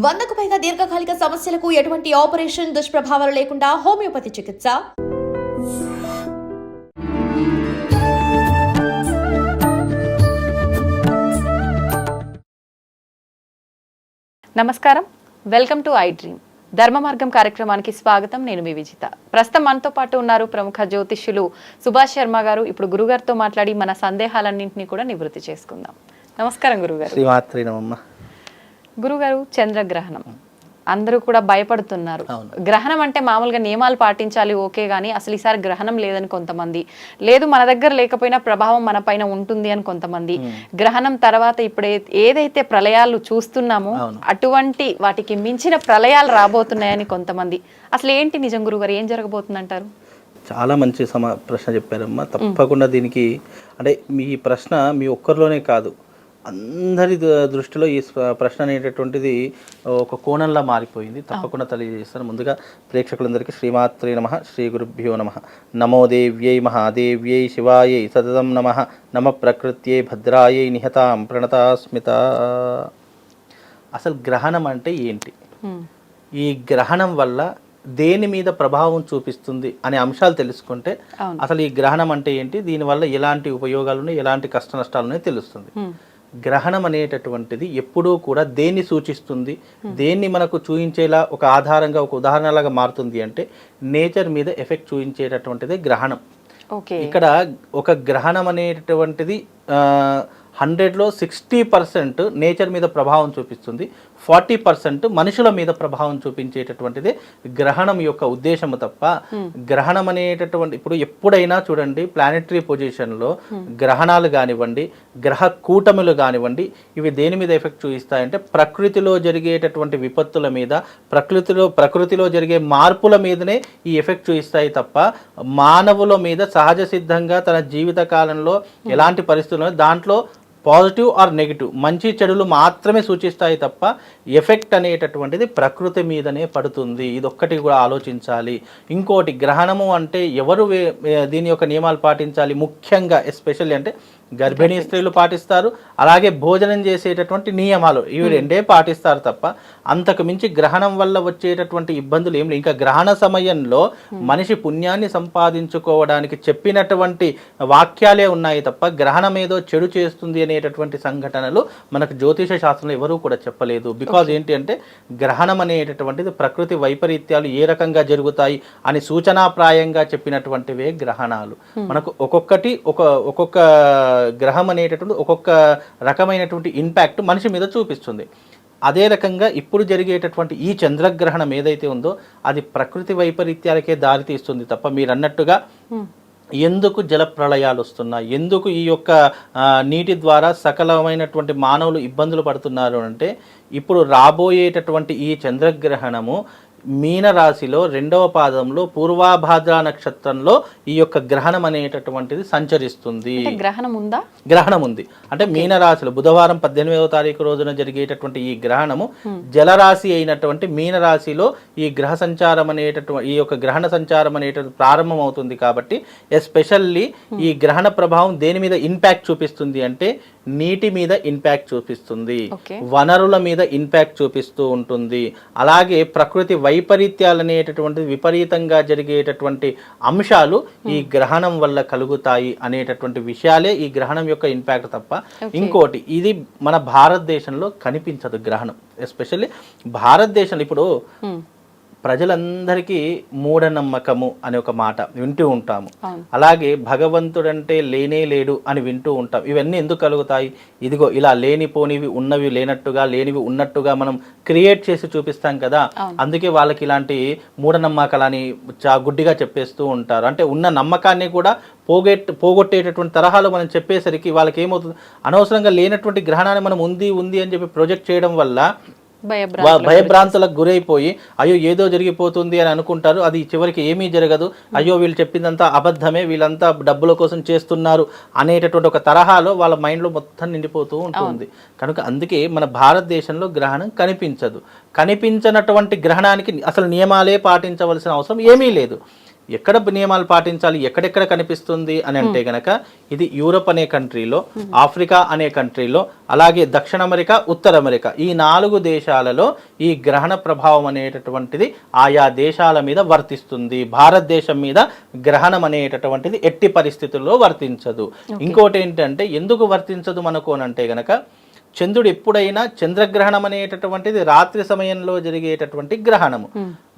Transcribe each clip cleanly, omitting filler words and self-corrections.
100కు పైగా దీర్ఘకాలిక సమస్యలకు ఎటువంటి ఆపరేషన్ దుష్ప్రభావాలు లేకుండా హోమియోపతి చికిత్స. నమస్కారం, వెల్కమ్ టు ఐ డ్రీమ్. ధర్మ మార్గం కార్యక్రమానికి స్వాగతం. నేను మీ విజిత. ప్రస్తుతం మనతో పాటు ఉన్నారు ప్రముఖ జ్యోతిష్యులు సుభాష్ శర్మ గారు. ఇప్పుడు గురుగారితో మాట్లాడి మన సందేహాలన్నింటినీ కూడా నివృత్తి చేసుకుందాం. నమస్కారం గురుగారు. గురుగారు, చంద్రగ్రహణం అందరూ కూడా భయపడుతున్నారు. గ్రహణం అంటే మామూలుగా నియమాలు పాటించాలి, ఓకే, కానీ అసలు ఈసారి గ్రహణం లేదని కొంతమంది, లేదు మన దగ్గర లేకపోయినా ప్రభావం మన పైన ఉంటుంది అని కొంతమంది, గ్రహణం తర్వాత ఇప్పుడు ఏదైతే ప్రళయాలు చూస్తున్నామో అటువంటి వాటికి మించిన ప్రళయాలు రాబోతున్నాయని కొంతమంది. అసలు ఏంటి నిజం గురుగారు, ఏం జరగబోతుంది అంటారు? చాలా మంచి ప్రశ్న చెప్పారమ్మా. తప్పకుండా దీనికి అంటే మీ ప్రశ్న మీ ఒక్కరిలోనే కాదు, అందరి దృష్టిలో ఈ ప్రశ్న అనేటటువంటిది ఒక కోణంలా మారిపోయింది. తప్పకుండా తెలియజేస్తాను. ముందుగా ప్రేక్షకులందరికీ శ్రీమాత్రే నమః, శ్రీ గురుభ్యో నమః. నమో దేవ్యై మహాదేవ్యై శివాయై సతతం నమః. నమ ప్రకృత్యై భద్రాయై నిహతాం ప్రణతాస్మిత. అసలు గ్రహణం అంటే ఏంటి, ఈ గ్రహణం వల్ల దేని మీద ప్రభావం చూపిస్తుంది అనే అంశాలు తెలుసుకుంటే అసలు ఈ గ్రహణం అంటే ఏంటి, దీనివల్ల ఎలాంటి ఉపయోగాలు ఉన్నాయి, ఎలాంటి కష్ట నష్టాలు ఉన్నాయి తెలుస్తుంది. గ్రహణం అనేటటువంటిది ఎప్పుడూ కూడా దేన్ని సూచిస్తుంది, దేన్ని మనకు చూపించేలా ఒక ఆధారంగా ఒక ఉదాహరణలాగా మారుతుంది అంటే నేచర్ మీద ఎఫెక్ట్ చూపించేటటువంటిది గ్రహణం. ఇక్కడ ఒక గ్రహణం అనేటటువంటిది 100లో 60% నేచర్ మీద ప్రభావం చూపిస్తుంది, 40% మనుషుల మీద ప్రభావం చూపించేటటువంటిది గ్రహణం యొక్క ఉద్దేశము తప్ప గ్రహణం అనేటటువంటి ఇప్పుడు ఎప్పుడైనా చూడండి ప్లానెటరీ పొజిషన్లో గ్రహణాలు కానివ్వండి, గ్రహ కూటములు కానివ్వండి, ఇవి దేని మీద ఎఫెక్ట్ చూపిస్తాయంటే ప్రకృతిలో జరిగేటటువంటి విపత్తుల మీద, ప్రకృతిలో జరిగే మార్పుల మీదనే ఈ ఎఫెక్ట్ చూపిస్తాయి తప్ప మానవుల మీద సహజ సిద్ధంగా తన జీవిత కాలంలో ఎలాంటి పరిస్థితుల్లో దాంట్లో పాజిటివ్ ఆర్ నెగిటివ్ మంచి చెడులు మాత్రమే సూచిస్తాయి తప్ప ఎఫెక్ట్ అనేటటువంటిది ప్రకృతి మీదనే పడుతుంది. ఇదొక్కటి కూడా ఆలోచించాలి. ఇంకోటి, గ్రహణము అంటే ఎవరు దీని యొక్క నియమాలు పాటించాలి, ముఖ్యంగా ఎస్పెషల్లీ అంటే గర్భిణీ స్త్రీలు పాటిస్తారు, అలాగే భోజనం చేసేటటువంటి నియమాలు, ఇవి రెండే పాటిస్తారు తప్ప అంతకు మించి గ్రహణం వల్ల వచ్చేటటువంటి ఇబ్బందులు ఏం లేవు. ఇంకా గ్రహణ సమయంలో మనిషి పుణ్యాన్ని సంపాదించుకోవడానికి చెప్పినటువంటి వాక్యాలే ఉన్నాయి తప్ప గ్రహణం ఏదో చెడు చేస్తుంది అనేటటువంటి సంఘటనలు మనకు జ్యోతిష శాస్త్రంలో ఎవరూ కూడా చెప్పలేదు. బికాజ్ ఏంటి అంటే గ్రహణం అనేటటువంటిది ప్రకృతి వైపరీత్యాలు ఏ రకంగా జరుగుతాయి అని సూచనాప్రాయంగా చెప్పినటువంటివే గ్రహణాలు. మనకు ఒక్కొక్క గ్రహం అనేటటువంటి ఒక్కొక్క రకమైనటువంటి ఇంపాక్ట్ మనిషి మీద చూపిస్తుంది. అదే రకంగా ఇప్పుడు జరిగేటటువంటి ఈ చంద్రగ్రహణం ఏదైతే ఉందో అది ప్రకృతి వైపరీత్యాలకే దారితీస్తుంది తప్ప మీరు అన్నట్టుగా ఎందుకు జల ప్రళయాలు వస్తున్నాయి, ఎందుకు ఈ యొక్క నీటి ద్వారా సకలమైనటువంటి మానవులు ఇబ్బందులు పడుతున్నారు అంటే ఇప్పుడు రాబోయేటటువంటి ఈ చంద్రగ్రహణము మీనరాశిలో 2వ పాదంలో పూర్వాభాద్ర నక్షత్రంలో ఈ యొక్క గ్రహణం అనేటటువంటిది సంచరిస్తుంది. గ్రహణం ఉంది అంటే మీనరాశిలో బుధవారం 18వ తారీఖు రోజున జరిగేటటువంటి ఈ గ్రహణము జలరాశి అయినటువంటి మీనరాశిలో ఈ గ్రహ సంచారం అనేటటువంటి ఈ యొక్క గ్రహణ సంచారం అనేటటువంటి ప్రారంభం అవుతుంది. కాబట్టి ఎస్పెషల్లీ ఈ గ్రహణ ప్రభావం దేని మీద ఇంపాక్ట్ చూపిస్తుంది అంటే నీటి మీద ఇంపాక్ట్ చూపిస్తుంది, వనరుల మీద ఇంపాక్ట్ చూపిస్తూ ఉంటుంది, అలాగే ప్రకృతి వైపరీత్యాలు అనేటటువంటి విపరీతంగా జరిగేటటువంటి అంశాలు ఈ గ్రహణం వల్ల కలుగుతాయి అనేటటువంటి విషయాలే ఈ గ్రహణం యొక్క ఇంపాక్ట్ తప్ప ఇంకోటి ఇది మన భారతదేశంలో కనిపించదు. గ్రహణం ఎస్పెషల్లీ భారతదేశంలో ఇప్పుడు ప్రజలందరికీ మూఢనమ్మకము అనే ఒక మాట వింటూ ఉంటాము, అలాగే భగవంతుడంటే లేనే లేడు అని వింటూ ఉంటాం. ఇవన్నీ ఎందుకు కలుగుతాయి? ఇదిగో ఇలా లేనిపోనివి ఉన్నవి లేనట్టుగా, లేనివి ఉన్నట్టుగా మనం క్రియేట్ చేసి చూపిస్తాం కదా, అందుకే వాళ్ళకి ఇలాంటి మూఢనమ్మకాలని గుడ్డిగా చెప్పేస్తూ ఉంటారు. అంటే ఉన్న నమ్మకాన్ని కూడా పోగొట్టేటటువంటి తరహాలో మనం చెప్పేసరికి వాళ్ళకి ఏమవుతుంది, అనవసరంగా లేనటువంటి గ్రహణాన్ని మనం ఉంది అని చెప్పి ప్రొజెక్ట్ చేయడం వల్ల భయభ్రాంతులకు గురైపోయి అయ్యో ఏదో జరిగిపోతుంది అని అనుకుంటారు. అది చివరికి ఏమీ జరగదు, అయ్యో వీళ్ళు చెప్పిందంతా అబద్ధమే, వీళ్ళంతా డబ్బుల కోసం చేస్తున్నారు అనేటటువంటి ఒక తరహాలో వాళ్ళ మైండ్లో మొత్తం నిండిపోతూ ఉంటుంది. కనుక అందుకే మన భారతదేశంలో గ్రహణం కనిపించదు. కనిపించినటువంటి గ్రహణానికి అసలు నియమాలే పాటించవలసిన అవసరం ఏమీ లేదు. ఎక్కడ నియమాలు పాటించాలి, ఎక్కడెక్కడ కనిపిస్తుంది అని అంటే గనక ఇది యూరప్ అనే కంట్రీలో, ఆఫ్రికా అనే కంట్రీలో, అలాగే దక్షిణ అమెరికా, ఉత్తర అమెరికా ఈ 4 దేశాలలో ఈ గ్రహణ ప్రభావం అనేటటువంటిది ఆయా దేశాల మీద వర్తిస్తుంది. భారతదేశం మీద గ్రహణం అనేటటువంటిది ఎట్టి పరిస్థితుల్లో వర్తించదు. ఇంకోటి ఏంటంటే ఎందుకు వర్తించదు మనకు అని అంటే గనక చంద్రుడు ఎప్పుడైనా చంద్రగ్రహణం అనేటటువంటిది రాత్రి సమయంలో జరిగేటటువంటి గ్రహణము.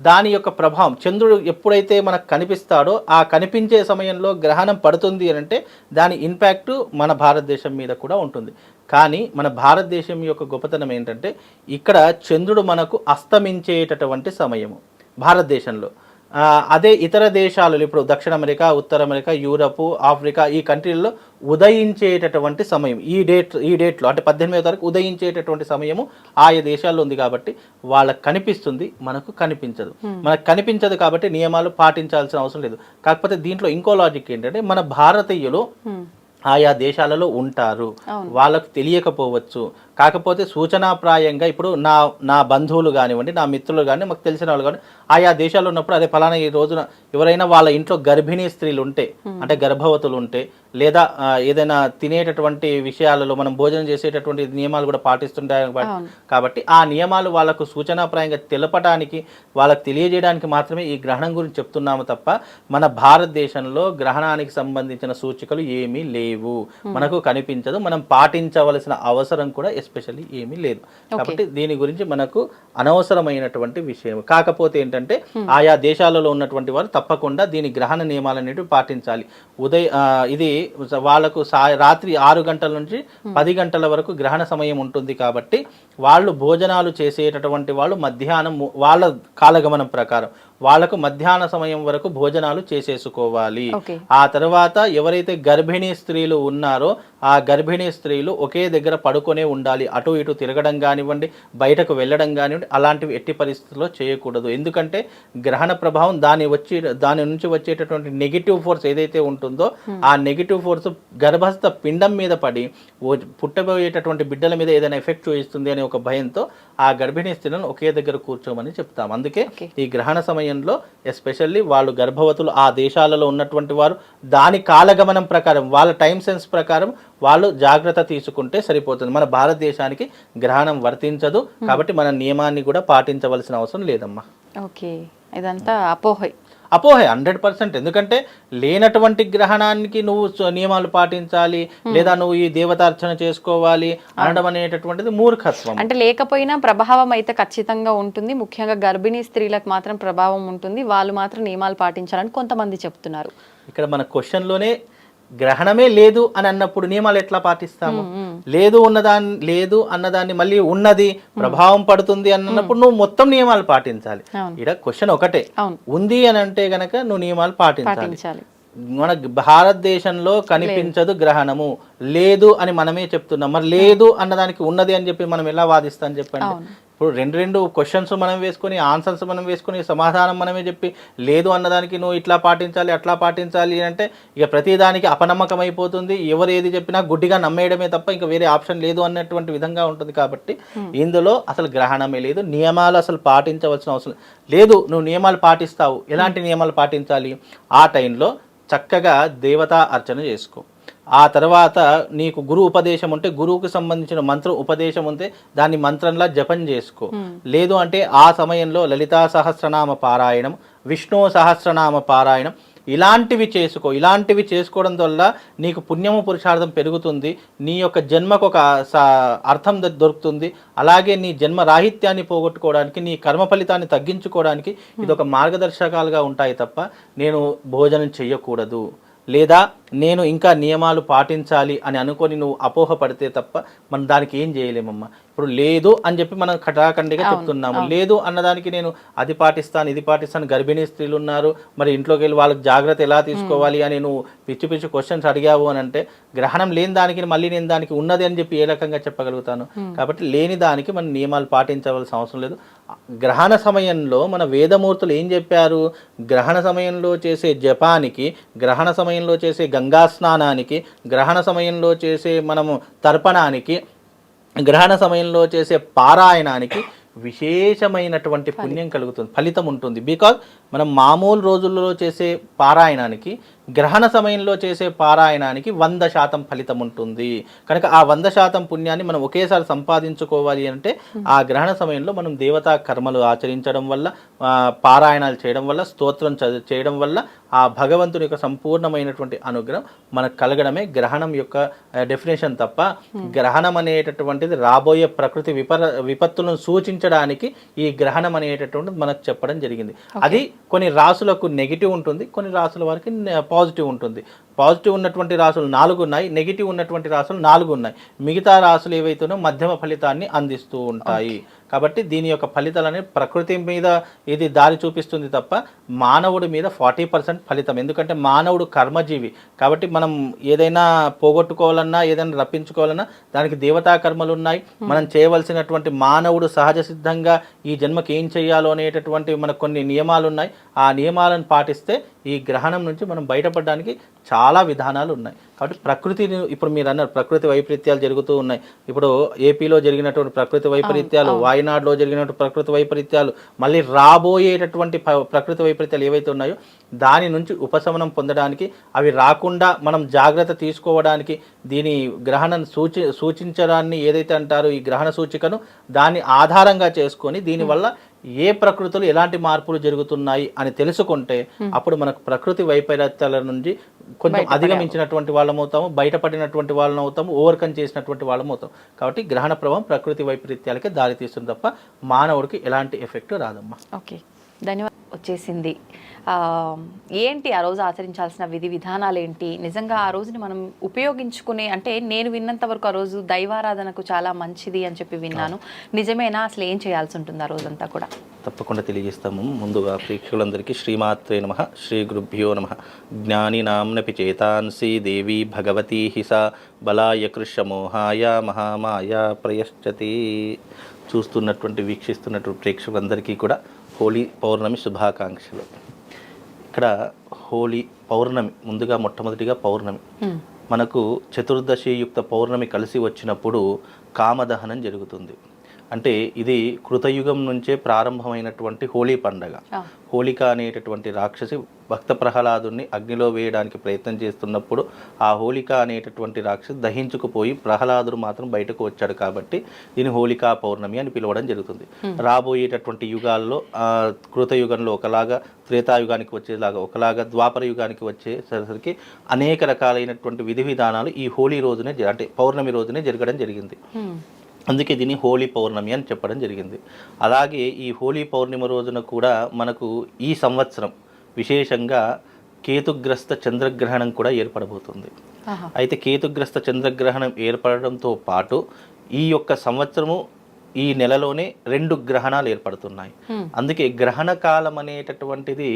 దాని యొక్క ప్రభావం చంద్రుడు ఎప్పుడైతే మనకు కనిపిస్తాడో ఆ కనిపించే సమయంలో గ్రహణం పడుతుంది అని అంటే దాని ఇంపాక్ట్ మన భారతదేశం మీద కూడా ఉంటుంది. కానీ మన భారతదేశం యొక్క గొప్పతనం ఏంటంటే ఇక్కడ చంద్రుడు మనకు అస్తమించేటటువంటి సమయము భారతదేశంలో. అదే ఇతర దేశాలలో ఇప్పుడు దక్షిణ అమెరికా, ఉత్తర అమెరికా, యూరప్, ఆఫ్రికా ఈ కంట్రీల్లో ఉదయించేటటువంటి సమయం ఈ డేట్లో అంటే 18వ తారీఖు ఉదయించేటటువంటి సమయము ఆయా దేశాల్లో ఉంది కాబట్టి వాళ్ళకి కనిపిస్తుంది, మనకు కనిపించదు. మనకు కనిపించదు కాబట్టి నియమాలు పాటించాల్సిన అవసరం లేదు. కాకపోతే దీంట్లో ఇంకో లాజిక్ ఏంటంటే మన భారతీయులు ఆయా దేశాలలో ఉంటారు, వాళ్ళకు తెలియకపోవచ్చు. కాకపోతే సూచనాప్రాయంగా ఇప్పుడు నా బంధువులు కానివ్వండి, నా మిత్రులు కానీ, మాకు తెలిసిన వాళ్ళు కానీ ఆయా దేశాల్లో ఉన్నప్పుడు అదే ఫలానా ఈ రోజున ఎవరైనా వాళ్ళ ఇంట్లో గర్భిణీ స్త్రీలు ఉంటే అంటే గర్భవతులు ఉంటే లేదా ఏదైనా తినేటటువంటి విషయాలలో మనం భోజనం చేసేటటువంటి నియమాలు కూడా పాటిస్తుంటాయి కాబట్టి ఆ నియమాలు వాళ్ళకు సూచనాప్రాయంగా తెలపడానికి వాళ్ళకు తెలియజేయడానికి మాత్రమే ఈ గ్రహణం గురించి చెప్తున్నాము తప్ప మన భారతదేశంలో గ్రహణానికి సంబంధించిన సూచికలు ఏమీ లేవు, మనకు కనిపించదు, మనం పాటించవలసిన అవసరం కూడా ఎస్పెషల్లీ ఏమీ లేదు. కాబట్టి దీని గురించి మనకు అనవసరమైనటువంటి విషయం. కాకపోతే ఏంటంటే ఆయా దేశాలలో ఉన్నటువంటి వారు తప్పకుండా దీని గ్రహణ నియమాలు అనేవి పాటించాలి. ఇది వాళ్ళకు రాత్రి 6 గంటల నుంచి 10 గంటల వరకు గ్రహణ సమయం ఉంటుంది కాబట్టి వాళ్ళు భోజనాలు చేసేటటువంటి వాళ్ళు మధ్యాహ్నం వాళ్ళ కాలగమనం ప్రకారం వాళ్ళకు మధ్యాహ్న సమయం వరకు భోజనాలు చేసేసుకోవాలి. ఆ తర్వాత ఎవరైతే గర్భిణీ స్త్రీలు ఉన్నారో ఆ గర్భిణీ స్త్రీలు ఒకే దగ్గర పడుకొనే ఉండాలి. అటు ఇటు తిరగడం కానివ్వండి, బయటకు వెళ్ళడం కానివ్వండి, అలాంటివి ఎట్టి పరిస్థితుల్లో చేయకూడదు. ఎందుకంటే గ్రహణ ప్రభావం దాని నుంచి వచ్చేటటువంటి నెగిటివ్ ఫోర్స్ ఏదైతే ఉంటుందో ఆ నెగిటివ్ ఫోర్స్ గర్భస్థ పిండం మీద పడి పుట్టబోయేటటువంటి బిడ్డల మీద ఏదైనా ఎఫెక్ట్ చూపిస్తుంది అనే ఒక భయంతో ఆ గర్భిణీ స్త్రీలను ఒకే దగ్గర కూర్చోమని చెప్తాం. అందుకే ఈ గ్రహణ సమయంలో ఎస్పెషల్లీ వాళ్ళు గర్భవతులు ఆ దేశాలలో ఉన్నటువంటి వారు దాని కాలగమనం ప్రకారం వాళ్ళ టైం సెన్స్ ప్రకారం వాళ్ళు జాగ్రత్త తీసుకుంటే సరిపోతుంది. మన భారతదేశానికి గ్రహణం వర్తించదు కాబట్టి మన నియమాన్ని కూడా పాటించవలసిన అవసరం లేదమ్మా. ఓకే, ఇదంతా అపోహే 100%. ఎందుకంటే లేనటువంటి గ్రహణానికి నువ్వు నియమాలు పాటించాలి లేదా నువ్వు ఈ దేవతార్చన చేసుకోవాలి అనడం అనేటటువంటిది మూర్ఖత్వం. అంటే లేకపోయినా ప్రభావం అయితే ఖచ్చితంగా ఉంటుంది. ముఖ్యంగా గర్భిణీ స్త్రీలకు మాత్రం ప్రభావం ఉంటుంది, వాళ్ళు మాత్రం నియమాలు పాటించాలని కొంతమంది చెప్తున్నారు. ఇక్కడ మన క్వశ్చన్లోనే గ్రహణమే లేదు అని అన్నప్పుడు నియమాలు ఎట్లా పాటిస్తాము? లేదు అన్నదాన్ని మళ్ళీ ఉన్నది ప్రభావం పడుతుంది అన్నప్పుడు నువ్వు మొత్తం నియమాలు పాటించాలి. ఇక్కడ క్వశ్చన్ ఒకటే, ఉంది అని అంటే గనక నువ్వు నియమాలు పాటించాలి. మన భారతదేశంలో కనిపించదు గ్రహణము, లేదు అని మనమే చెప్తున్నాం. మరి లేదు అన్నదానికి ఉన్నది అని చెప్పి మనం ఎలా వాదిస్తాం చెప్పండి? ఇప్పుడు రెండు క్వశ్చన్స్ మనం వేసుకొని ఆన్సర్స్ మనం వేసుకొని సమాధానం మనమే చెప్పి లేదు అన్నదానికి నువ్వు ఇట్లా పాటించాలి అట్లా పాటించాలి అంటే ఇక ప్రతిదానికి అపనమ్మకం అయిపోతుంది. ఎవరు ఏది చెప్పినా గుడ్డిగా నమ్మేయడమే తప్ప ఇంకా వేరే ఆప్షన్ లేదు అన్నటువంటి విధంగా ఉంటుంది. కాబట్టి ఇందులో అసలు గ్రహణమే లేదు, నియమాలు అసలు పాటించవలసిన అవసరం లేదు. నువ్వు నియమాలు పాటిస్తావు, ఎలాంటి నియమాలు పాటించాలి? ఆ టైంలో చక్కగా దేవతా అర్చన చేసుకో. ఆ తర్వాత నీకు గురు ఉపదేశం ఉంటే గురువుకు సంబంధించిన మంత్రం ఉపదేశం ఉంటే దాన్ని మంత్రంలా జపం చేసుకో. లేదు అంటే ఆ సమయంలో లలితా సహస్రనామ పారాయణం, విష్ణు సహస్రనామ పారాయణం ఇలాంటివి చేసుకో. ఇలాంటివి చేసుకోవడం వల్ల నీకు పుణ్యము పురుషార్థం పెరుగుతుంది, నీ యొక్క జన్మకు ఒక అర్థం దొరుకుతుంది. అలాగే నీ జన్మ రాహిత్యాన్ని పోగొట్టుకోవడానికి, నీ కర్మ ఫలితాన్ని తగ్గించుకోవడానికి ఇది ఒక మార్గదర్శకాలుగా ఉంటాయి తప్ప నేను భోజనం చెయ్యకూడదు లేదా నేను ఇంకా నియమాలు పాటించాలి అని అనుకొని నువ్వు అపోహ పడితే తప్ప మనం దానికి ఏం చేయలేమమ్మా. ఇప్పుడు లేదు అని చెప్పి మనం కటాఖండిగా చెప్తున్నాము. లేదు అన్నదానికి నేను అది పాటిస్తాను ఇది పాటిస్తాను, గర్భిణీ స్త్రీలు ఉన్నారు మరి ఇంట్లోకి వెళ్ళి వాళ్ళకి జాగ్రత్త ఎలా తీసుకోవాలి అని నువ్వు పిచ్చి పిచ్చి క్వశ్చన్స్ అడిగావు అని అంటే గ్రహణం లేని దానికి మళ్ళీ నేను దానికి ఉన్నది అని చెప్పి ఏ రకంగా చెప్పగలుగుతాను? కాబట్టి లేని దానికి మనం నియమాలు పాటించవలసిన అవసరం లేదు. గ్రహణ సమయంలో మన వేదమూర్తులు ఏం చెప్పారు? గ్రహణ సమయంలో చేసే జపానికి, గ్రహణ సమయంలో చేసే గంగా స్నానానికి, గ్రహణ సమయంలో చేసే మనము తర్పణానికి, గ్రహణ సమయంలో చేసే పారాయణానికి విశేషమైనటువంటి పుణ్యం కలుగుతుంది, ఫలితం ఉంటుంది. బికాజ్ మనం మామూలు రోజుల్లో చేసే పారాయణానికి గ్రహణ సమయంలో చేసే పారాయణానికి 100% ఫలితం ఉంటుంది. కనుక ఆ 100% పుణ్యాన్ని మనం ఒకేసారి సంపాదించుకోవాలి అంటే ఆ గ్రహణ సమయంలో మనం దేవతా కర్మలు ఆచరించడం వల్ల, పారాయణాలు చేయడం వల్ల, స్తోత్రం చేయడం వల్ల ఆ భగవంతుని యొక్క సంపూర్ణమైనటువంటి అనుగ్రహం మనకు కలగడమే గ్రహణం యొక్క డెఫినేషన్. తప్ప గ్రహణం అనేటటువంటిది రాబోయే ప్రకృతి విపత్తులను సూచించడానికి ఈ గ్రహణం అనేటటువంటిది మనకు చెప్పడం జరిగింది. అది కొన్ని రాసులకు నెగిటివ్ ఉంటుంది, కొన్ని రాసుల వారికి పాజిటివ్ ఉంటుంది. పాజిటివ్ ఉన్నటువంటి రాసులు 4 ఉన్నాయి, నెగిటివ్ ఉన్నటువంటి రాసులు 4 ఉన్నాయి. మిగతా రాసులు ఏవైతేనో మధ్యమ ఫలితాన్ని అందిస్తూ ఉంటాయి. కాబట్టి దీని యొక్క ఫలితాలని ప్రకృతి మీద ఇది దారి చూపిస్తుంది తప్ప మానవుడి మీద 40% ఫలితం. ఎందుకంటే మానవుడు కర్మజీవి కాబట్టి మనం ఏదైనా పోగొట్టుకోవాలన్నా, ఏదైనా రప్పించుకోవాలన్నా దానికి దేవతా కర్మలు ఉన్నాయి. మనం చేయవలసినటువంటి మానవుడు సహజ సిద్ధంగా ఈ జన్మకి ఏం చేయాలో అనేటటువంటి మనకు కొన్ని నియమాలు ఉన్నాయి. ఆ నియమాలను పాటిస్తే ఈ గ్రహణం నుంచి మనం బయటపడడానికి చాలా విధానాలు ఉన్నాయి. కాబట్టి ప్రకృతిని, ఇప్పుడు మీరు అన్నారు ప్రకృతి వైపరీత్యాలు జరుగుతూ ఉన్నాయి. ఇప్పుడు ఏపీలో జరిగినటువంటి ప్రకృతి వైపరీత్యాలు, వాయనాడులో జరిగినటువంటి ప్రకృతి వైపరీత్యాలు, మళ్ళీ రాబోయేటటువంటి ప్రకృతి వైపరీత్యాలు ఏవైతే ఉన్నాయో దాని నుంచి ఉపశమనం పొందడానికి, అవి రాకుండా మనం జాగ్రత్త తీసుకోవడానికి దీని గ్రహణం సూచించడాన్ని ఏదైతే అంటారో ఈ గ్రహణ సూచికను దాన్ని ఆధారంగా చేసుకొని దీనివల్ల ఏ ప్రకృతులు ఎలాంటి మార్పులు జరుగుతున్నాయి అని తెలుసుకుంటే అప్పుడు మనకు ప్రకృతి వైపరీత్యాల నుంచి కొంచెం అధిగమించినటువంటి వాళ్ళం అవుతాము, బయటపడినటువంటి వాళ్ళం అవుతాము, ఓవర్కమ్ చేసినటువంటి వాళ్ళం అవుతాం. కాబట్టి గ్రహణ ప్రభావం ప్రకృతి వైపరీత్యాలకే దారి తీస్తుంది తప్ప మానవుడికి ఎలాంటి ఎఫెక్ట్ రాదమ్మా. ఓకే, ధన్యవాదాలు. వచ్చేసింది ఏంటి ఆ రోజు ఆచరించాల్సిన విధి విధానాలు ఏంటి, నిజంగా ఆ రోజుని మనం ఉపయోగించుకునే, అంటే నేను విన్నంత వరకు ఆ రోజు దైవారాధనకు చాలా మంచిది అని చెప్పి విన్నాను. నిజమేనా? అసలు ఏం చేయాల్సి ఉంటుంది ఆ రోజంతా కూడా? తప్పకుండా తెలియజేస్తాము. ముందుగా ప్రేక్షకులందరికీ శ్రీమాత్రే నమః, శ్రీ గురుభ్యో నమః. జ్ఞాని నామ్నపి చేతాంసి దేవి భగవతి హిసా బలాయ కృష్యమోహాయ మహామాయ ప్రయశ్చతి. చూస్తున్నటువంటి, వీక్షిస్తున్నటువంటి ప్రేక్షకులందరికీ కూడా హోలీ పౌర్ణమి శుభాకాంక్షలు. ఇక్కడ హోలీ పౌర్ణమి, ముందుగా మొట్టమొదటిగా పౌర్ణమి, మనకు చతుర్దశి యుక్త పౌర్ణమి కలిసి వచ్చినప్పుడు కామదహనం జరుగుతుంది. అంటే ఇది కృతయుగం నుంచే ప్రారంభమైనటువంటి హోలీ పండగ. హోళిక అనేటటువంటి రాక్షసి భక్త ప్రహ్లాదుని అగ్నిలో వేయడానికి ప్రయత్నం చేస్తున్నప్పుడు ఆ హోళిక అనేటటువంటి రాక్షసి దహించుకుపోయి ప్రహ్లాదుడు మాత్రం బయటకు వచ్చాడు. కాబట్టి దీని హోళికా పౌర్ణమి అని పిలవడం జరుగుతుంది. రాబోయేటటువంటి యుగాల్లో కృతయుగంలో ఒకలాగా, త్రేతాయుగానికి వచ్చేలాగా ఒకలాగా, ద్వాపర యుగానికి వచ్చేసరికి అనేక రకాలైనటువంటి విధి విధానాలు ఈ హోళీ రోజునే, అంటే పౌర్ణమి రోజునే జరగడం జరిగింది. అందుకే దీన్ని హోలీ పౌర్ణమి అని చెప్పడం జరిగింది. అలాగే ఈ హోలీ పౌర్ణమి రోజున కూడా మనకు ఈ సంవత్సరం విశేషంగా కేతుగ్రస్త చంద్రగ్రహణం కూడా ఏర్పడబోతుంది. అయితే కేతుగ్రస్త చంద్రగ్రహణం ఏర్పడడంతో పాటు ఈ యొక్క సంవత్సరము ఈ నెలలోనే 2 గ్రహణాలు ఏర్పడుతున్నాయి. అందుకే గ్రహణ కాలం అనేటటువంటిది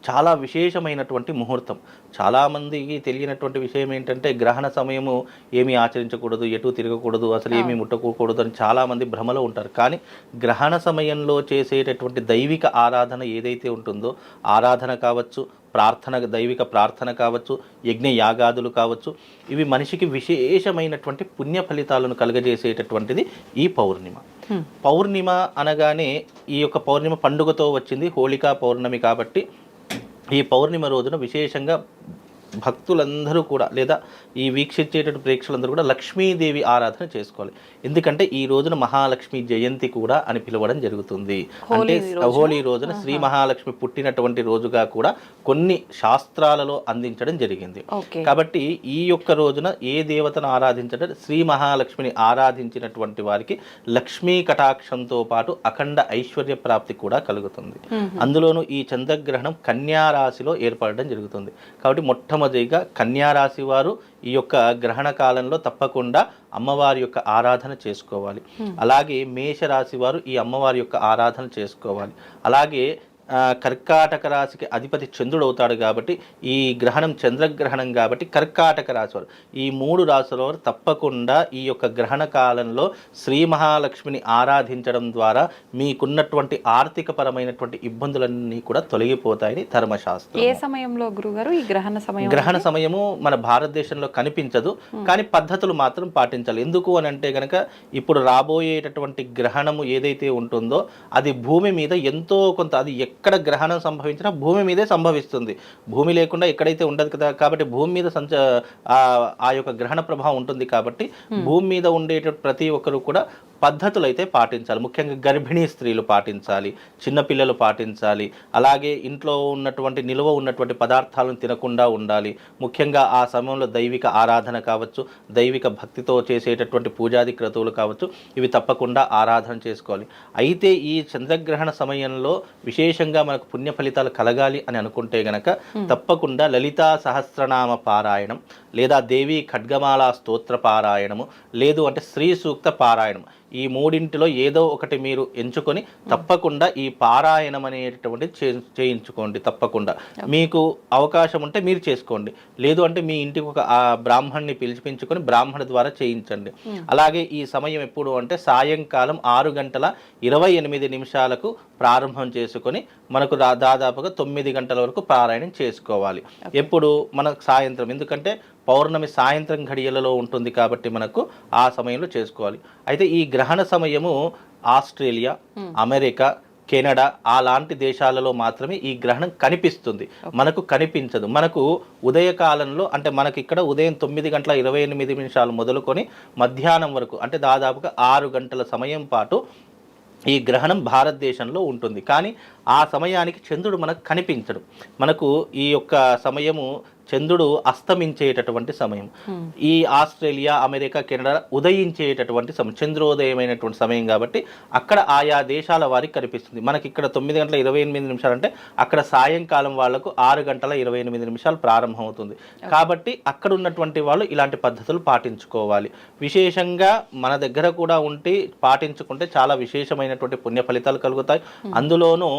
చాలా విశేషమైనటువంటి ముహూర్తం. చాలామందికి తెలియనటువంటి విషయం ఏంటంటే గ్రహణ సమయము ఏమీ ఆచరించకూడదు, ఎటు తిరగకూడదు, అసలు ఏమీ ముట్టకూడదు అని చాలామంది భ్రమలో ఉంటారు. కానీ గ్రహణ సమయంలో చేసేటటువంటి దైవిక ఆరాధన ఏదైతే ఉంటుందో, ఆరాధన కావచ్చు, ప్రార్థన, దైవిక ప్రార్థన కావచ్చు, యజ్ఞ యాగాదులు కావచ్చు, ఇవి మనిషికి విశేషమైనటువంటి పుణ్య ఫలితాలను కలుగజేసేటటువంటిది ఈ పౌర్ణిమ. పౌర్ణిమ అనగానే ఈ యొక్క పౌర్ణిమ పండుగతో వచ్చింది హోళికా పౌర్ణమి. కాబట్టి ఈ పౌర్ణిమ రోజున విశేషంగా భక్తులందరూ కూడా, లేదా ఈ వీక్షించేటటువంటి ప్రేక్షకులందరూ కూడా లక్ష్మీదేవి ఆరాధన చేసుకోవాలి. ఎందుకంటే ఈ రోజున మహాలక్ష్మి జయంతి కూడా అని పిలవడం జరుగుతుంది. అంటే హోలీ రోజున శ్రీ మహాలక్ష్మి పుట్టినటువంటి రోజుగా కూడా కొన్ని శాస్త్రాలలో అందించడం జరిగింది. కాబట్టి ఈ యొక్క రోజున ఏ దేవతను ఆరాధించడం, శ్రీ మహాలక్ష్మిని ఆరాధించినటువంటి వారికి లక్ష్మీ కటాక్షంతో పాటు అఖండ ఐశ్వర్య ప్రాప్తి కూడా కలుగుతుంది. అందులోనూ ఈ చంద్రగ్రహణం కన్యా రాశిలో ఏర్పడడం జరుగుతుంది. కాబట్టి మొట్టమొదటిగా కన్యారాశి వారు ఈ యొక్క గ్రహణ కాలంలో తప్పకుండా అమ్మవారి యొక్క ఆరాధన చేసుకోవాలి. అలాగే మేషరాశి వారు ఈ అమ్మవారి యొక్క ఆరాధన చేసుకోవాలి. అలాగే కర్కాటక రాశికి అధిపతి చంద్రుడు అవుతాడు కాబట్టి ఈ గ్రహణం చంద్రగ్రహణం కాబట్టి కర్కాటక రాశి వారు ఈ 3 రాశుల వారు తప్పకుండా ఈ యొక్క గ్రహణ కాలంలో శ్రీ మహాలక్ష్మిని ఆరాధించడం ద్వారా మీకున్నటువంటి ఆర్థికపరమైనటువంటి ఇబ్బందులన్నీ కూడా తొలగిపోతాయని ధర్మశాస్త్రం. ఏ సమయంలో గురుగారు ఈ గ్రహణ సమయము మన భారతదేశంలో కనిపించదు, కానీ పద్ధతులు మాత్రం పాటించాలి. ఎందుకు అని అంటే గనక ఇప్పుడు రాబోయేటటువంటి గ్రహణము ఏదైతే ఉంటుందో అది భూమి మీద ఎంతో కొంత, అది ఎక్కడ గ్రహణం సంభవించినా భూమి మీదే సంభవిస్తుంది. భూమి లేకుండా ఎక్కడైతే ఉండదు కదా, కాబట్టి భూమి మీద ఆ యొక్క గ్రహణ ప్రభావం ఉంటుంది. కాబట్టి భూమి మీద ఉండేట ప్రతి ఒక్కరు కూడా పద్ధతులు అయితే పాటించాలి. ముఖ్యంగా గర్భిణీ స్త్రీలు పాటించాలి, చిన్నపిల్లలు పాటించాలి. అలాగే ఇంట్లో ఉన్నటువంటి నిల్వ ఉన్నటువంటి పదార్థాలను తినకుండా ఉండాలి. ముఖ్యంగా ఆ సమయంలో దైవిక ఆరాధన కావచ్చు, దైవిక భక్తితో చేసేటటువంటి పూజాది క్రతువులు కావచ్చు, ఇవి తప్పకుండా ఆరాధన చేసుకోవాలి. అయితే ఈ చంద్రగ్రహణ సమయంలో విశేషంగా మనకు పుణ్య ఫలితాలు కలగాలి అని అనుకుంటే గనక తప్పకుండా లలితా సహస్రనామ పారాయణం, లేదా దేవి ఖడ్గమాల స్తోత్ర పారాయణము, లేదు అంటే శ్రీ సూక్త పారాయణం, ఈ 3 ఏదో ఒకటి మీరు ఎంచుకొని తప్పకుండా ఈ పారాయణం అనేటటువంటి చేయించుకోండి. తప్పకుండా మీకు అవకాశం ఉంటే మీరు చేసుకోండి, లేదు అంటే మీ ఇంటికి ఒక బ్రాహ్మణ్ణి పిలిపించుకొని బ్రాహ్మణ ద్వారా చేయించండి. అలాగే ఈ సమయం ఎప్పుడు అంటే సాయంకాలం 6:28 ప్రారంభం చేసుకొని మనకు దాదాపుగా 9 గంటల వరకు పారాయణం చేసుకోవాలి. ఎప్పుడు మనకు సాయంత్రం, ఎందుకంటే పౌర్ణమి సాయంత్రం ఘడియలలో ఉంటుంది కాబట్టి మనకు ఆ సమయంలో చేసుకోవాలి. అయితే ఈ గ్రహణ సమయము ఆస్ట్రేలియా, అమెరికా, కెనడా అలాంటి దేశాలలో మాత్రమే ఈ గ్రహణం కనిపిస్తుంది, మనకు కనిపించదు. మనకు ఉదయకాలంలో అంటే మనకి ఇక్కడ ఉదయం 9:28 మొదలుకొని మధ్యాహ్నం వరకు అంటే దాదాపుగా 6 గంటల సమయం పాటు ఈ గ్రహణం భారతదేశంలో ఉంటుంది. కానీ ఆ సమయానికి చంద్రుడు మనకు కనిపించడు. మనకు ఈ యొక్క సమయము చంద్రుడు అస్తమించేటటువంటి సమయం. ఈ ఆస్ట్రేలియా, అమెరికా, కెనడా ఉదయించేటటువంటి సమయం, చంద్రోదయమైనటువంటి సమయం కాబట్టి అక్కడ ఆయా దేశాల వారికి కనిపిస్తుంది. మనకి ఇక్కడ 9:28 అంటే అక్కడ సాయంకాలం వాళ్లకు 6:28 ప్రారంభం అవుతుంది. కాబట్టి అక్కడ ఉన్నటువంటి వాళ్ళు ఇలాంటి పద్ధతులు పాటించుకోవాలి. విశేషంగా మన దగ్గర కూడా ఉండి పాటించుకుంటే చాలా విశేషమైనటువంటి పుణ్య ఫలితాలు కలుగుతాయి. అందులోనూ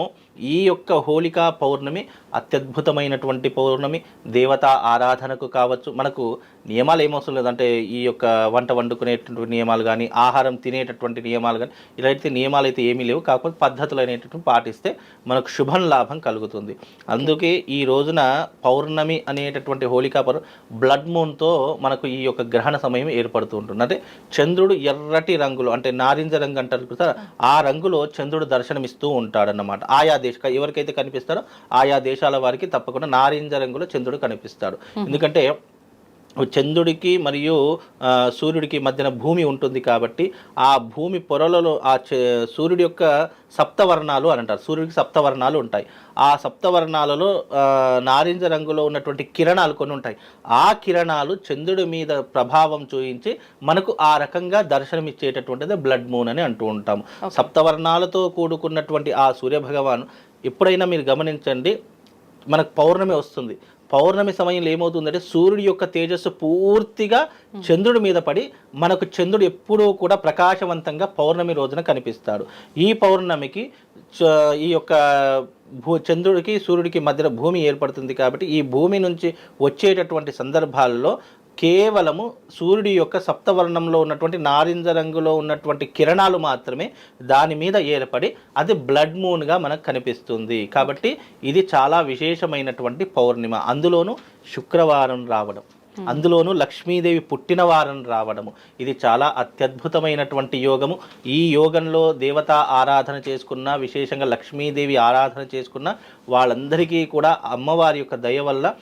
ఈ యొక్క హోళికా పౌర్ణమి అత్యద్భుతమైనటువంటి పౌర్ణమి. దేవతా ఆరాధనకు కావచ్చు, మనకు నియమాలు ఏమవసరం లేదంటే ఈ యొక్క వంట వండుకునేటటువంటి నియమాలు కానీ, ఆహారం తినేటటువంటి నియమాలు కానీ, ఇలాంటి నియమాలు అయితే ఏమీ లేవు. కాకపోతే పద్ధతులు అనేటటువంటి పాటిస్తే మనకు శుభం లాభం కలుగుతుంది. అందుకే ఈ రోజున పౌర్ణమి అనేటటువంటి హోళికా పౌర్ణమి బ్లడ్ మూన్తో మనకు ఈ యొక్క గ్రహణ సమయం ఏర్పడుతూ ఉంటుంది. అంటే చంద్రుడు ఎర్రటి రంగులో అంటే నారింజ రంగు అంటారు కదా, ఆ రంగులో చంద్రుడు దర్శనమిస్తూ ఉంటాడన్నమాట. ఆయా ఎవరికైతే కనిపిస్తారో ఆయా దేశాల వారికి తప్పకుండా నారింజ రంగులో చంద్రుడు కనిపిస్తాడు. ఎందుకంటే చంద్రుడికి మరియు సూర్యుడికి మధ్యన భూమి ఉంటుంది కాబట్టి ఆ భూమి పొరలలో ఆ సూర్యుడి యొక్క సప్తవర్ణాలు అని అంటారు. సూర్యుడికి సప్తవర్ణాలు ఉంటాయి. ఆ సప్తవర్ణాలలో నారింజ రంగులో ఉన్నటువంటి కిరణాలు కొన్ని ఉంటాయి. ఆ కిరణాలు చంద్రుడి మీద ప్రభావం చూపించి మనకు ఆ రకంగా దర్శనమిచ్చేటటువంటిది బ్లడ్ మూన్ అని అంటూ ఉంటాము. సప్తవర్ణాలతో కూడుకున్నటువంటి ఆ సూర్యభగవాను ఎప్పుడైనా మీరు గమనించండి, మనకు పౌర్ణమి వస్తుంది. పౌర్ణమి సమయంలో ఏమవుతుందంటే సూర్యుడి యొక్క తేజస్సు పూర్తిగా చంద్రుడి మీద పడి మనకు చంద్రుడు ఎప్పుడూ కూడా ప్రకాశవంతంగా పౌర్ణమి రోజున కనిపిస్తాడు. ఈ పౌర్ణమికి ఈ యొక్క చంద్రుడికి సూర్యుడికి మధ్యలో భూమి ఏర్పడుతుంది. కాబట్టి ఈ భూమి నుంచి వచ్చేటటువంటి సందర్భాల్లో కేవలము సూర్యుడి యొక్క సప్తవర్ణంలో ఉన్నటువంటి నారింజ రంగులో ఉన్నటువంటి కిరణాలు మాత్రమే దాని మీద ఏర్పడి అది బ్లడ్ మూన్గా మనకు కనిపిస్తుంది. కాబట్టి ఇది చాలా విశేషమైనటువంటి పౌర్ణిమ. అందులోనూ శుక్రవారం రావడం, అందులోనూ లక్ష్మీదేవి పుట్టిన వారం రావడము, ఇది చాలా అత్యద్భుతమైనటువంటి యోగము. ఈ యోగంలో దేవతా ఆరాధన చేసుకున్న, విశేషంగా లక్ష్మీదేవి ఆరాధన చేసుకున్న వాళ్ళందరికీ కూడా అమ్మవారి యొక్క దయ వల్ల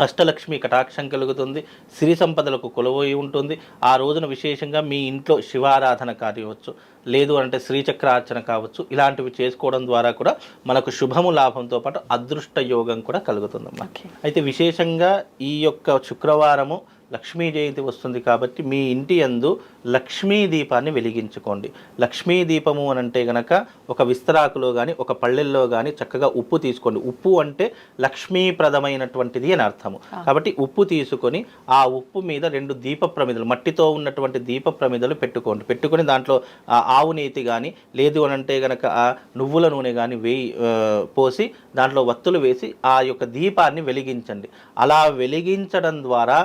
అష్టలక్ష్మి కటాక్షం కలుగుతుంది, సిరి సంపదలకు కొలువై ఉంటుంది. ఆ రోజున విశేషంగా మీ ఇంట్లో శివారాధన కావచ్చు, లేదు అంటే శ్రీచక్రార్చన కావచ్చు, ఇలాంటివి చేసుకోవడం ద్వారా కూడా మనకు శుభము లాభంతో పాటు అదృష్ట యోగం కూడా కలుగుతుందమ్మా. అయితే విశేషంగా ఈ యొక్క శుక్రవారము లక్ష్మీ జయంతి వస్తుంది కాబట్టి మీ ఇంటి యందు లక్ష్మీ దీపాన్ని వెలిగించుకోండి. లక్ష్మీ దీపము అని అంటే గనక ఒక విస్తరాకులో కానీ ఒక పళ్ళెల్లో కానీ చక్కగా ఉప్పు తీసుకోండి. ఉప్పు అంటే లక్ష్మీప్రదమైనటువంటిది అని అర్థము. కాబట్టి ఉప్పు తీసుకొని ఆ ఉప్పు మీద 2 దీప ప్రమిదలు, మట్టితో ఉన్నటువంటి దీప ప్రమిదలు పెట్టుకొని దాంట్లో ఆవు నేతి కానీ లేదు అని అంటే గనక నువ్వుల నూనె కానీ పోసి దాంట్లో వత్తులు వేసి ఆ యొక్క దీపాన్ని వెలిగించండి. అలా వెలిగించడం ద్వారా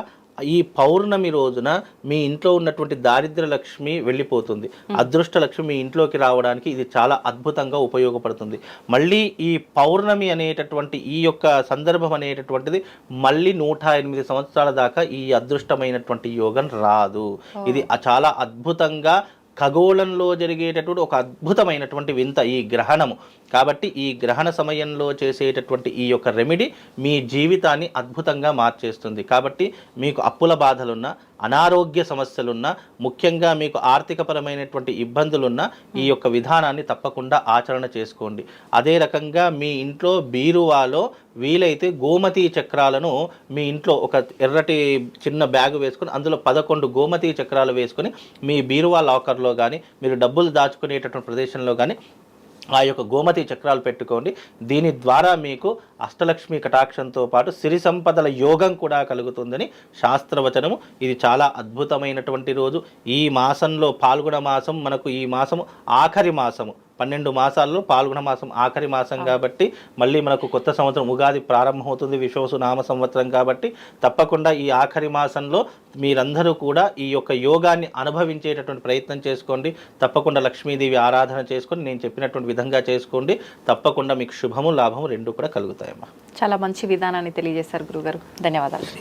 ఈ పౌర్ణమి రోజున మీ ఇంట్లో ఉన్నటువంటి దారిద్ర్య లక్ష్మి వెళ్ళిపోతుంది. అదృష్ట లక్ష్మి మీ ఇంట్లోకి రావడానికి ఇది చాలా అద్భుతంగా ఉపయోగపడుతుంది. మళ్ళీ ఈ పౌర్ణమి అనేటటువంటి ఈ యొక్క సందర్భం అనేటటువంటిది మళ్ళీ 108 సంవత్సరాల దాకా ఈ అదృష్టమైనటువంటి యోగం రాదు. ఇది చాలా అద్భుతంగా ఖగోళంలో జరిగేటటువంటి ఒక అద్భుతమైనటువంటి వింత ఈ గ్రహణము. కాబట్టి ఈ గ్రహణ సమయంలో చేసేటటువంటి ఈ యొక్క రెమెడీ మీ జీవితాన్ని అద్భుతంగా మార్చేస్తుంది. కాబట్టి మీకు అప్పుల బాధలున్నా, అనారోగ్య సమస్యలున్నా, ముఖ్యంగా మీకు ఆర్థికపరమైనటువంటి ఇబ్బందులున్నా ఈ యొక్క విధానాన్ని తప్పకుండా ఆచరణ చేసుకోండి. అదే రకంగా మీ ఇంట్లో బీరువాలో వీలైతే గోమతీ చక్రాలను మీ ఇంట్లో ఒక ఎర్రటి చిన్న బ్యాగ్ వేసుకొని అందులో 11 గోమతీ చక్రాలు వేసుకొని మీ బీరువా లాకర్లో కానీ మీరు డబ్బులు దాచుకునేటటువంటి ప్రదేశంలో కానీ ఆ యొక్క గోమతి చక్రాలు పెట్టుకోండి. దీని ద్వారా మీకు అష్టలక్ష్మి కటాక్షంతో పాటు సిరి సంపదల యోగం కూడా కలుగుతుందని శాస్త్రవచనము. ఇది చాలా అద్భుతమైనటువంటి రోజు. ఈ మాసంలో పాల్గొన మాసం మనకు ఈ మాసము ఆఖరి మాసము. 12 మాసాల్లో పాల్గొన మాసం ఆఖరి మాసం కాబట్టి మళ్ళీ మనకు కొత్త సంవత్సరం ఉగాది ప్రారంభమవుతుంది. విశ్వవసు నామ సంవత్సరం కాబట్టి తప్పకుండా ఈ ఆఖరి మాసంలో మీరందరూ కూడా ఈ యొక్క యోగాన్ని అనుభవించేటటువంటి ప్రయత్నం చేసుకోండి. తప్పకుండా లక్ష్మీదేవి ఆరాధన చేసుకొని నేను చెప్పినటువంటి విధంగా చేసుకోండి. తప్పకుండా మీకు శుభము లాభము 2 కూడా కలుగుతాయమ్మా. చాలా మంచి విధానాన్ని తెలియజేశారు గురుగారు. ధన్యవాదాలు.